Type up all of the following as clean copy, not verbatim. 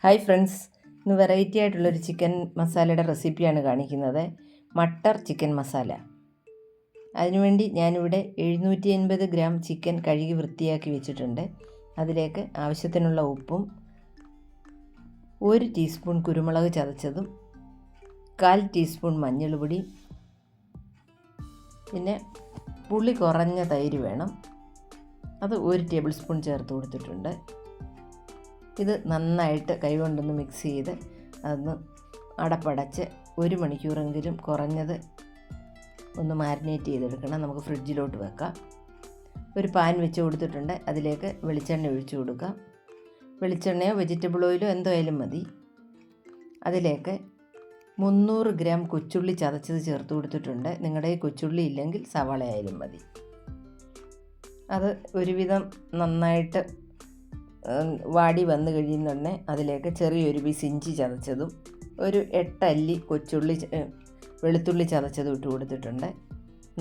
Hi friends, ഇന്ന് variety ആയിട്ടുള്ളൊരു chicken മസാലയുടെ റെസിപ്പിയാണ് കാണിക്കുന്നത്. മട്ടർ ചിക്കൻ മസാല. അതിനുവേണ്ടി ഞാനിവിടെ 750 ഗ്രാം ചിക്കൻ കഴുകി വൃത്തിയാക്കി വെച്ചിട്ടുണ്ട്. അതിലേക്ക് ആവശ്യത്തിനുള്ള ഉപ്പും 1 ടീസ്പൂൺ കുരുമുളക് ചതച്ചതും 1/4 ടീസ്പൂൺ മഞ്ഞൾപ്പൊടി, പിന്നെ പുളി കുറഞ്ഞ തൈര് വേണം, അത് 1 ടേബിൾ സ്പൂൺ ചേർത്ത് കൊടുത്തിട്ടുണ്ട്. ഇത് നന്നായിട്ട് കൈകൊണ്ടൊന്ന് മിക്സ് ചെയ്ത് അതൊന്ന് അടപ്പടച്ച് 1 മണിക്കൂറെങ്കിലും കുറഞ്ഞത് ഒന്ന് മാരിനേറ്റ് ചെയ്തെടുക്കണം. നമുക്ക് ഫ്രിഡ്ജിലോട്ട് വെക്കാം. ഒരു പാൻ വെച്ച് കൊടുത്തിട്ടുണ്ട്. അതിലേക്ക് വെളിച്ചെണ്ണ ഒഴിച്ചു കൊടുക്കാം. വെളിച്ചെണ്ണയോ വെജിറ്റബിൾ ഓയിലോ എന്തായാലും മതി. അതിലേക്ക് 300 ഗ്രാം കൊച്ചുള്ളി ചതച്ചത് ചേർത്ത് കൊടുത്തിട്ടുണ്ട്. നിങ്ങളുടെ കൊച്ചുള്ളി ഇല്ലെങ്കിൽ സവാള ആയാലും മതി. അത് ഒരുവിധം നന്നായിട്ട് വാടി വന്നു കഴിയുന്നുടനെ അതിലേക്ക് ചെറിയൊരു പീസ് ഇഞ്ചി ചതച്ചതും 8 അല്ലി വെളുത്തുള്ളി ചതച്ചതും ഇട്ട് കൊടുത്തിട്ടുണ്ട്.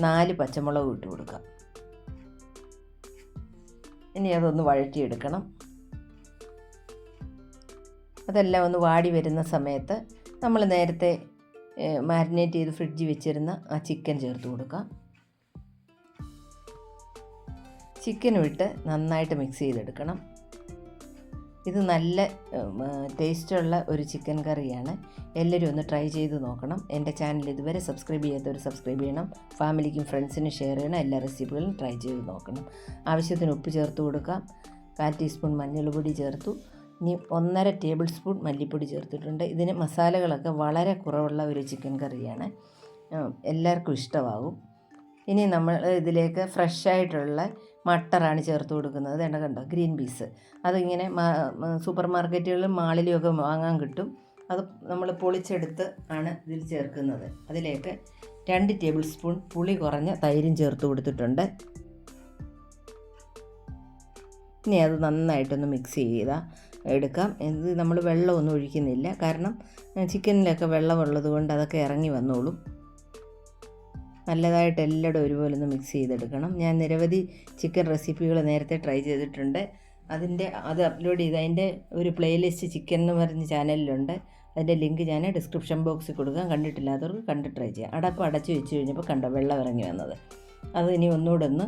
4 പച്ചമുളക് ഇട്ട് കൊടുക്കാം. ഇനി അതൊന്ന് വഴറ്റിയെടുക്കണം. അതെല്ലാം ഒന്ന് വാടി വരുന്ന സമയത്ത് നമ്മൾ നേരത്തെ മാരിനേറ്റ് ചെയ്ത് ഫ്രിഡ്ജിൽ വെച്ചിരുന്ന ആ ചിക്കൻ ചേർത്ത് കൊടുക്കാം. ചിക്കനും ഇട്ട് നന്നായിട്ട് മിക്സ് ചെയ്തെടുക്കണം. ഇത് നല്ല ടേസ്റ്റുള്ള ഒരു ചിക്കൻ കറിയാണ്. എല്ലാവരും ഒന്ന് ട്രൈ ചെയ്ത് നോക്കണം. എൻ്റെ ചാനൽ ഇതുവരെ സബ്സ്ക്രൈബ് ചെയ്യാത്തവർ സബ്സ്ക്രൈബ് ചെയ്യണം. ഫാമിലിക്കും ഫ്രണ്ട്സിനും ഷെയർ ചെയ്യണം. എല്ലാ റെസിപ്പികളും ട്രൈ ചെയ്ത് നോക്കണം. ആവശ്യത്തിന് ഉപ്പ് ചേർത്ത് കൊടുക്കാം. 1/4 ടീസ്പൂൺ മഞ്ഞൾപ്പൊടി ചേർത്തു. ഇനി 1.5 ടേബിൾ സ്പൂൺ മല്ലിപ്പൊടി ചേർത്തിട്ടുണ്ട്. ഇതിന് മസാലകളൊക്കെ വളരെ കുറവുള്ള ഒരു ചിക്കൻ കറിയാണ്. എല്ലാവർക്കും ഇഷ്ടമാകും. ഇനി നമ്മൾ ഇതിലേക്ക് ഫ്രഷായിട്ടുള്ള മട്ടറാണ് ചേർത്ത് കൊടുക്കുന്നത്. കണ്ടോ, ഗ്രീൻ പീസ്. അതിങ്ങനെ സൂപ്പർ മാർക്കറ്റുകളിലും മാളിലും ഒക്കെ വാങ്ങാൻ കിട്ടും. അത് നമ്മൾ പൊളിച്ചെടുത്ത് ആണ് ഇതിൽ ചേർക്കുന്നത്. അതിലേക്ക് 2 ടേബിൾ സ്പൂൺ പുളി കുറഞ്ഞ തൈരും ചേർത്ത് കൊടുത്തിട്ടുണ്ട്. ഇനി അത് നന്നായിട്ടൊന്ന് മിക്സ് എടുക്കാം. ഇത് നമ്മൾ വെള്ളമൊന്നും ഒഴിക്കുന്നില്ല. കാരണം ചിക്കനിലൊക്കെ വെള്ളമുള്ളത് കൊണ്ട് അതൊക്കെ ഇറങ്ങി വന്നോളും. നല്ലതായിട്ട് എല്ലായിടും ഒരുപോലെ ഒന്ന് മിക്സ് ചെയ്തെടുക്കണം. ഞാൻ നിരവധി ചിക്കൻ റെസിപ്പികൾ നേരത്തെ ട്രൈ ചെയ്തിട്ടുണ്ട്. അത് അപ്ലോഡ് ചെയ്ത് അതിൻ്റെ ഒരു പ്ലേലിസ്റ്റ് ചിക്കൻ എന്ന് പറഞ്ഞ ചാനലിലുണ്ട്. അതിൻ്റെ ലിങ്ക് ഞാൻ ഡിസ്ക്രിപ്ഷൻ ബോക്സിൽ കൊടുക്കാം. കണ്ടിട്ടില്ലാത്തവർക്ക് കണ്ട് ട്രൈ ചെയ്യാം. അടച്ച് വെച്ച് കഴിഞ്ഞപ്പോൾ കണ്ടോ വെള്ളം ഇറങ്ങി വന്നത്. അത് ഇനി ഒന്നുകൂടെ ഒന്ന്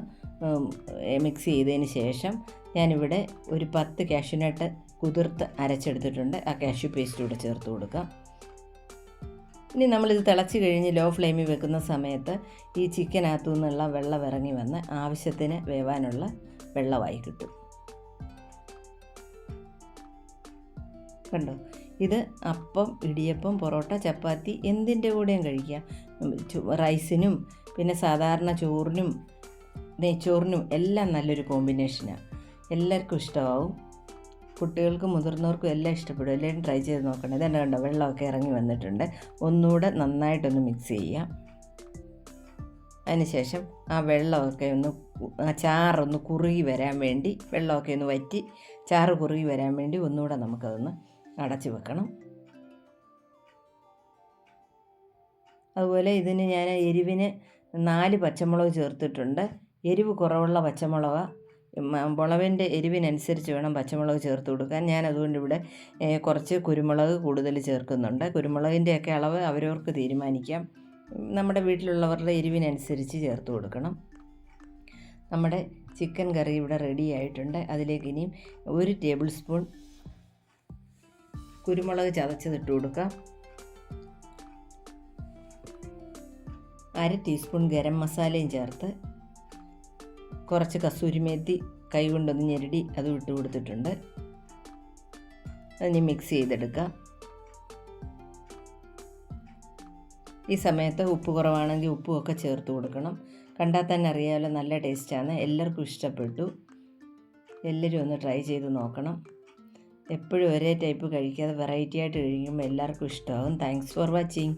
മിക്സ് ചെയ്തതിന് ശേഷം ഞാനിവിടെ ഒരു 10 കാഷ്യൂനട്ട് കുതിർത്ത് അരച്ചെടുത്തിട്ടുണ്ട്. ആ കാഷ്യൂ പേസ്റ്റ് കൂടെ ചേർത്ത് കൊടുക്കാം. ഇനി നമ്മളിത് തിളച്ച് കഴിഞ്ഞ് ലോ ഫ്ലെയിമിൽ വെക്കുന്ന സമയത്ത് ഈ ചിക്കനകത്തു നിന്നുള്ള വെള്ളം ഇറങ്ങി വന്ന് ആവശ്യത്തിന് വേവാനുള്ള വെള്ളമായി കിട്ടും. കണ്ടോ, ഇത് അപ്പം, ഇടിയപ്പം, പൊറോട്ട, ചപ്പാത്തി എന്തിൻ്റെ കൂടെയും കഴിക്കാം. റൈസിനും പിന്നെ സാധാരണ ചോറിനും നെയ്ച്ചോറിനും എല്ലാം നല്ലൊരു കോമ്പിനേഷനാണ്. എല്ലാവർക്കും ഇഷ്ടമാവും. കുട്ടികൾക്കും മുതിർന്നവർക്കും എല്ലാം ഇഷ്ടപ്പെടും. എല്ലാവരും ട്രൈ ചെയ്ത് നോക്കണം. ഇതെന്നെ കണ്ടോ, വെള്ളമൊക്കെ ഇറങ്ങി വന്നിട്ടുണ്ട്. ഒന്നുകൂടെ നന്നായിട്ടൊന്ന് മിക്സ് ചെയ്യാം. അതിനുശേഷം ആ വെള്ളമൊക്കെ ആ ചാറൊന്ന് കുറുകി വരാൻ വേണ്ടി, വെള്ളമൊക്കെ ഒന്ന് വറ്റി ചാറ് കുറുകി വരാൻ വേണ്ടി ഒന്നുകൂടെ നമുക്കതൊന്ന് അടച്ച് വെക്കണം. അതുപോലെ ഇതിന് ഞാൻ എരിവിന് 4 പച്ചമുളക് ചേർത്തിട്ടുണ്ട്. എരിവ് കുറവുള്ള മുളകിൻ്റെ എരിവിനനുസരിച്ച് വേണം പച്ചമുളക് ചേർത്ത് കൊടുക്കാൻ. ഞാൻ അതുകൊണ്ട് ഇവിടെ കുറച്ച് കുരുമുളക് കൂടുതൽ ചേർക്കുന്നുണ്ട്. കുരുമുളകിൻ്റെയൊക്കെ അളവ് അവരവർക്ക് തീരുമാനിക്കാം. നമ്മുടെ വീട്ടിലുള്ളവരുടെ എരിവിനനുസരിച്ച് ചേർത്ത് കൊടുക്കണം. നമ്മുടെ ചിക്കൻ കറി ഇവിടെ റെഡി ആയിട്ടുണ്ട്. അതിലേക്ക് ഇനിയും 1 ടേബിൾ സ്പൂൺ കുരുമുളക് ചതച്ചതിട്ട് കൊടുക്കാം. 1/2 ടീസ്പൂൺ ഗരം മസാലയും ചേർത്ത് കുറച്ച് കസൂരി മേത്തി കൈ കൊണ്ടൊന്ന് ഞെരടി അത് ഇട്ട് കൊടുത്തിട്ടുണ്ട്. അതിന് മിക്സ് ചെയ്തെടുക്കാം. ഈ സമയത്ത് ഉപ്പ് കുറവാണെങ്കിൽ ഉപ്പുമൊക്കെ ചേർത്ത് കൊടുക്കണം. കണ്ടാൽ തന്നെ അറിയാമല്ലോ, നല്ല ടേസ്റ്റാണ്. എല്ലാവർക്കും ഇഷ്ടപ്പെട്ടു. എല്ലാവരും ഒന്ന് ട്രൈ ചെയ്ത് നോക്കണം. എപ്പോഴും ഒരേ ടൈപ്പ് കഴിക്കാതെ വെറൈറ്റി ആയിട്ട് കഴിക്കുമ്പോൾ എല്ലാവർക്കും ഇഷ്ടമാകും. Thanks for watching.